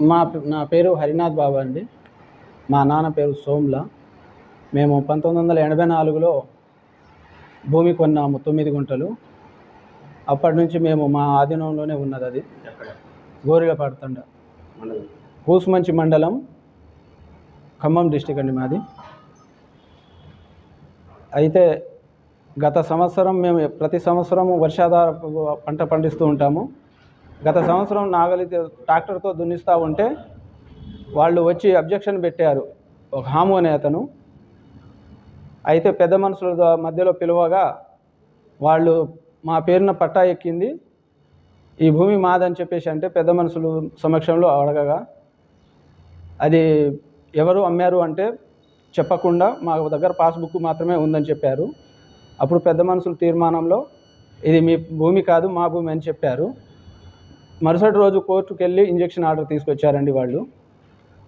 నా పేరు హరినాథ్ బాబు అండి. మా నాన్న పేరు సోమ్ల. మేము 1984లో భూమి కొన్నాము 9 గుంటలు. అప్పటి నుంచి మేము మా ఆధీనంలోనే ఉన్నది. అది గోరిలపడుతుండ కూసుమంచి మండలం, ఖమ్మం డిస్టిక్ అండి మాది. అయితే గత సంవత్సరం మేము ప్రతి సంవత్సరము వర్షాధార పంట పండిస్తూ ఉంటాము. గత సంవత్సరం ట్రాక్టర్తో దున్నిస్తూ ఉంటే వాళ్ళు వచ్చి అబ్జెక్షన్ పెట్టారు, ఒక హాము అనే అతను. అయితే పెద్ద మనుషుల మధ్యలో పిలువగా వాళ్ళు మా పేరున పట్టా ఎక్కింది, ఈ భూమి మాదని చెప్పేసి అంటే పెద్ద మనుషులు సమక్షంలో అడగగా అది ఎవరు అమ్మారు అంటే చెప్పకుండా మా దగ్గర పాస్బుక్ మాత్రమే ఉందని చెప్పారు. అప్పుడు పెద్ద మనుషుల తీర్మానంలో ఇది మీ భూమి కాదు మా భూమి అని చెప్పారు. మరుసటి రోజు కోర్టుకు వెళ్ళి ఇంజక్షన్ ఆర్డర్ తీసుకొచ్చారండి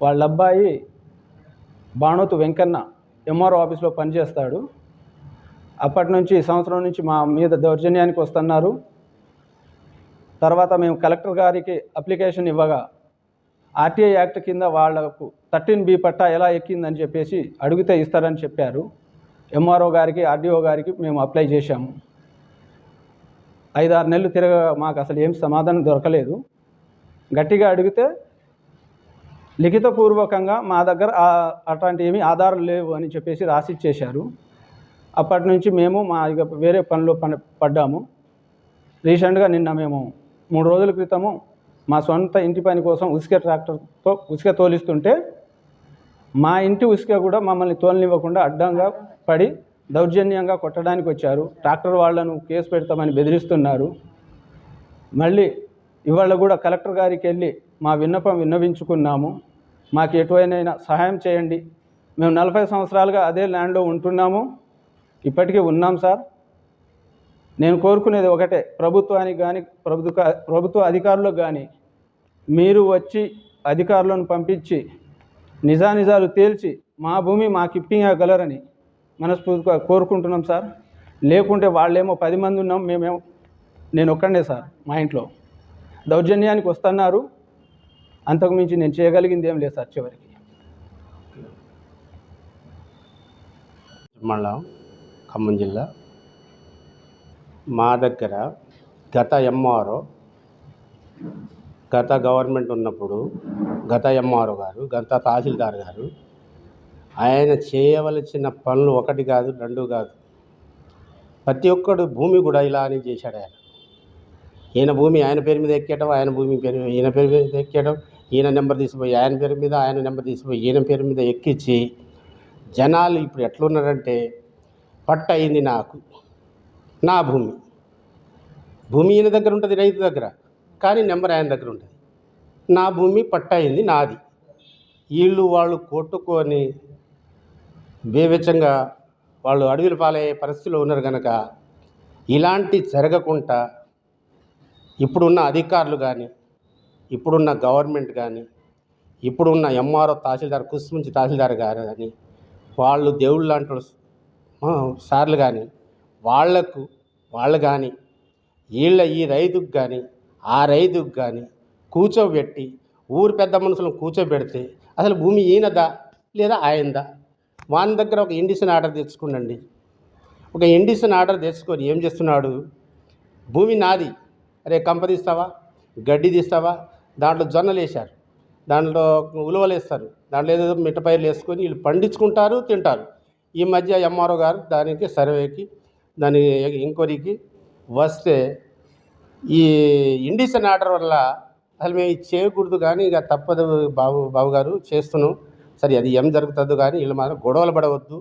వాళ్ళ అబ్బాయి బాణోతు వెంకన్న ఎంఆర్ఓ ఆఫీస్లో పనిచేస్తాడు. అప్పటి నుంచి సంవత్సరం నుంచి మా మీద దౌర్జన్యానికి వస్తున్నారు. తర్వాత మేము కలెక్టర్ గారికి అప్లికేషన్ ఇవ్వగా ఆర్టీఐ యాక్ట్ కింద వాళ్లకు 13B పట్టా ఎలా ఎక్కిందని చెప్పేసి అడిగితే ఇస్తారని చెప్పారు. ఎంఆర్ఓ గారికి, ఆర్డీఓ గారికి మేము అప్లై చేశాము. 5-6 నెలలు తిరగ మాకు అసలు ఏం సమాధానం దొరకలేదు. గట్టిగా అడిగితే లిఖితపూర్వకంగా మా దగ్గర అట్లాంటి ఏమీ ఆధారాలు లేవు అని చెప్పేసి రాసిచ్చేశారు. అప్పటి నుంచి మేము ఇక వేరే పనిలో పడ్డాము. రీసెంట్గా నిన్న మేము 3 రోజుల క్రితము మా సొంత ఇంటి పని కోసం ట్రాక్టర్తో ఉసుక తోలిస్తుంటే మా ఇంటి ఉసుక కూడా మమ్మల్ని తోలనివ్వకుండా అడ్డంగా పడి దౌర్జన్యంగా కొట్టడానికి వచ్చారు. ట్రాక్టర్ వాళ్ళను కేసు పెడతామని బెదిరిస్తున్నారు. మళ్ళీ ఇవాళ కూడా కలెక్టర్ గారికి వెళ్ళి మా విన్నపం విన్నవించుకున్నాము. మాకు ఎటువైనా సహాయం చేయండి, మేము 40 సంవత్సరాలుగా అదే ల్యాండ్లో ఉంటున్నాము, ఇప్పటికీ ఉన్నాం సార్. నేను కోరుకునేది ఒకటే, ప్రభుత్వానికి కానీ ప్రభుత్వ అధికారులకు కానీ మీరు వచ్చి అధికారులను పంపించి నిజానిజాలు తేల్చి మా భూమి మాకు ఇప్పించగలరని మనస్ఫూర్తిగా కోరుకుంటున్నాం సార్. లేకుంటే వాళ్ళేమో 10 మంది ఉన్నాం, నేను ఒక్కడే సార్. మా ఇంట్లో దౌర్జన్యానికి వస్తున్నారు, అంతకుమించి నేను చేయగలిగింది ఏం లేదు సార్. చివరికి మండలం, ఖమ్మం జిల్లా. మా దగ్గర గత ఎంఆర్ఓ, గత గవర్నమెంట్ ఉన్నప్పుడు గత ఎంఆర్ఓ గారు, గత తహసీల్దార్ గారు ఆయన చేయవలసిన పనులు 1 కాదు 2 కాదు, ప్రతి ఒక్కడు భూమి కూడా ఇలానే చేశాడు. ఈయన భూమి ఆయన పేరు మీద ఎక్కేయడం, ఆయన భూమి ఈయన పేరు మీద ఎక్కేయడం, ఈయన నెంబర్ తీసిపోయి ఆయన పేరు మీద, ఆయన నెంబర్ తీసిపోయి ఈయన పేరు మీద ఎక్కించి జనాలు ఇప్పుడు ఎట్లున్నారంటే, పట్ట అయింది నాకు, నా భూమి ఈయన దగ్గర ఉంటుంది, రైతు దగ్గర, కానీ నెంబర్ ఆయన దగ్గర ఉంటుంది. నా భూమి పట్ట అయింది నాది. వాళ్ళు కొట్టుకొని బేవెచ్చంగా వాళ్ళు అడవిల పాలయ్యే పరిస్థితిలో ఉన్నారు కనుక ఇలాంటి జరగకుండా ఇప్పుడున్న అధికారులు కానీ, ఇప్పుడున్న గవర్నమెంట్ కానీ, ఇప్పుడున్న ఎంఆర్ఓ తహసీల్దార్, కూసుమంచి తహసీల్దార్ గారు కానీ, వాళ్ళు దేవుళ్ళు లాంటి సార్లు కానీ, వాళ్ళు కానీ ఈ రైతుకు కానీ ఆ రైతుకు కానీ కూర్చోబెట్టి ఊరు పెద్ద మనుషులను కూర్చోబెడితే అసలు భూమి ఈయనదా లేదా ఆయనదా, వాని దగ్గర ఒక ఇండిషన్ ఆర్డర్ తెచ్చుకోండి. ఒక ఇండిషన్ ఆర్డర్ తెచ్చుకొని ఏం చేస్తున్నాడు, భూమి నాది, అరే కంప తీస్తావా, గడ్డి తీస్తావా, దాంట్లో జొన్నలు వేశారు, దాంట్లో ఉలవలు వేస్తారు, దాంట్లో ఏదో మిట్టపైర్లు వేసుకొని వీళ్ళు పండించుకుంటారు, తింటారు. ఈ మధ్య ఎంఆర్ఓ గారు దానికి సర్వేకి, దాని ఎంక్వైరీకి వస్తే ఈ ఇండిషన్ ఆర్డర్ వల్ల అసలు మేము ఇది చేయకూడదు, కానీ ఇక తప్పదు బాబు గారు చేస్తున్నాం, సరే అది ఏం జరుగుతుందో కానీ వీళ్ళు మాత్రం గొడవలు పడవద్దు,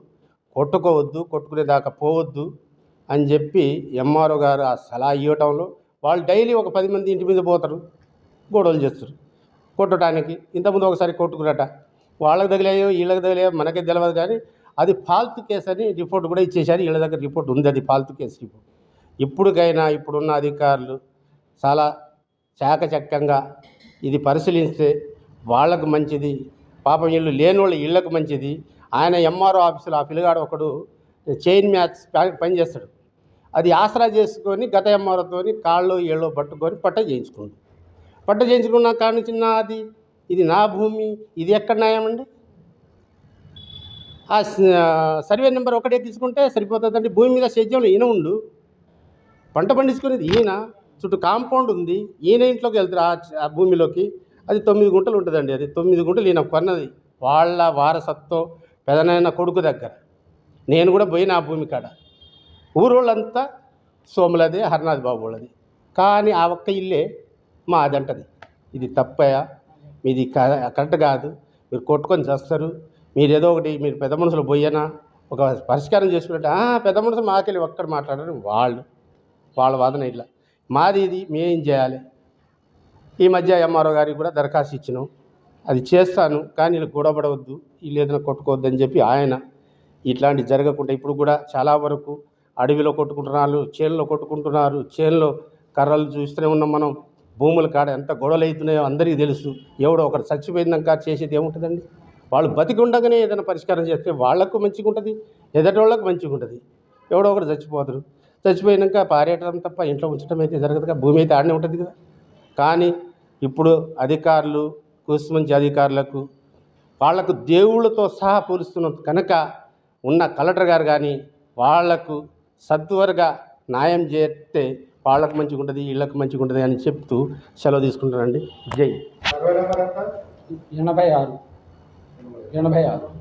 కొట్టుకునేదాకా పోవద్దు అని చెప్పి ఎంఆర్ఓ గారు ఆ సలహా ఇవ్వటంలో వాళ్ళు డైలీ ఒక 10 మంది ఇంటి మీద పోతారు, గొడవలు చేస్తారు కొట్టడానికి. ఇంతకుముందు ఒకసారి కొట్టుకురట, వాళ్ళకి తగిలేయో వీళ్ళకి తగిలేయో మనకే తెలియదు, కానీ అది ఫాల్తు కేసు అని రిపోర్ట్ కూడా ఇచ్చేశారు. వీళ్ళ దగ్గర రిపోర్ట్ ఉంది, అది ఫాల్తు కేసు రిపోర్ట్. ఇప్పుడుకైనా ఇప్పుడున్న అధికారులు చాలా చాకచక్యంగా ఇది పరిశీలిస్తే వాళ్ళకు మంచిది, పాపం వీళ్ళు లేని వాళ్ళు ఇళ్ళకు మంచిది. ఆయన ఎంఆర్ఓ ఆఫీసులో ఆ పిల్లగాడు ఒకడు చైన్ మ్యాచ్ పనిచేస్తాడు, అది ఆసరా చేసుకొని గత ఎంఆర్ఓతో కాళ్ళు ఏళ్ళు పట్టుకొని పట్ట చేయించుకున్న కాడ నుంచి నాది ఇది నా భూమి, ఇది ఎక్కడ న్యాయం అండి? ఆ సర్వే నెంబర్ ఒకటే తీసుకుంటే సరిపోతుందండి. భూమి మీద సేద్యంలో ఈయన ఉండు, పంట పండించుకునేది ఈయన, చుట్టూ కాంపౌండ్ ఉంది, ఈయన ఇంట్లోకి వెళ్తారు ఆ భూమిలోకి. అది 9 గుంటలు ఉంటుందండి. అది 9 గుంటలు ఈయన కొన్నది వాళ్ళ వారసత్వం పెదనాయన కొడుకు దగ్గర. నేను కూడా పోయిన ఆ భూమి కాడ ఊరోళ్ళంతా సోములది, హరినాథ్ బాబు వాళ్ళది. కానీ ఆ ఒక్క ఇల్లే మా అదంటది. ఇది తప్పయా, మీది కరెక్ట్ కాదు, మీరు కొట్టుకొని చేస్తారు, మీరు ఏదో ఒకటి మీరు పెద్ద మనుషులు పోయినా ఒక పరిష్కారం చేసుకున్నట్టు పెద్ద మనుషులు మాకెళ్ళి ఒక్కడ మాట్లాడారు వాళ్ళ వాదన ఇట్లా. మాది ఇది మేం చేయాలి. ఈ మధ్య ఎంఆర్ఓ గారికి కూడా దరఖాస్తు ఇచ్చినాం, అది చేస్తాను కానీ వీళ్ళు గొడవపడవద్దు, వీళ్ళు ఏదైనా కొట్టుకోవద్దు అని చెప్పి ఆయన ఇట్లాంటి జరగకుండా ఇప్పుడు కూడా చాలా వరకు అడవిలో కొట్టుకుంటున్నారు, చేనులో కొట్టుకుంటున్నారు. చేనులో కర్రలు చూస్తూనే ఉన్నాం మనం. భూముల కాడ ఎంత గొడవలు అవుతున్నాయో అందరికీ తెలుసు. ఎవడో ఒకరు చచ్చిపోయిందాక చేసేది ఏముంటుందండి? వాళ్ళు బతికి ఉండగానే ఏదైనా పరిష్కారం చేస్తే వాళ్లకు మంచిగా ఉంటుంది, ఎదటి వాళ్ళకు మంచిగా ఉంటుంది. ఎవడో ఒకరు చచ్చిపోతారు, చచ్చిపోయినాక పారేయటం తప్ప ఇంట్లో ఉంచడం అయితే జరగదుగా. భూమి అయితే ఆడనే ఉంటుంది కదా. కానీ ఇప్పుడు అధికారులు, కూసుమంచి అధికారులకు వాళ్లకు దేవుళ్ళతో సహా పోలుస్తున్నాం కనుక ఉన్న కలెక్టర్ గారు కానీ వాళ్లకు సత్వరగా న్యాయం చేస్తే వాళ్ళకు మంచిగా ఉంటుంది, వీళ్ళకు మంచిగా ఉంటుంది అని చెప్తూ సెలవు తీసుకుంటానండి. జై. 86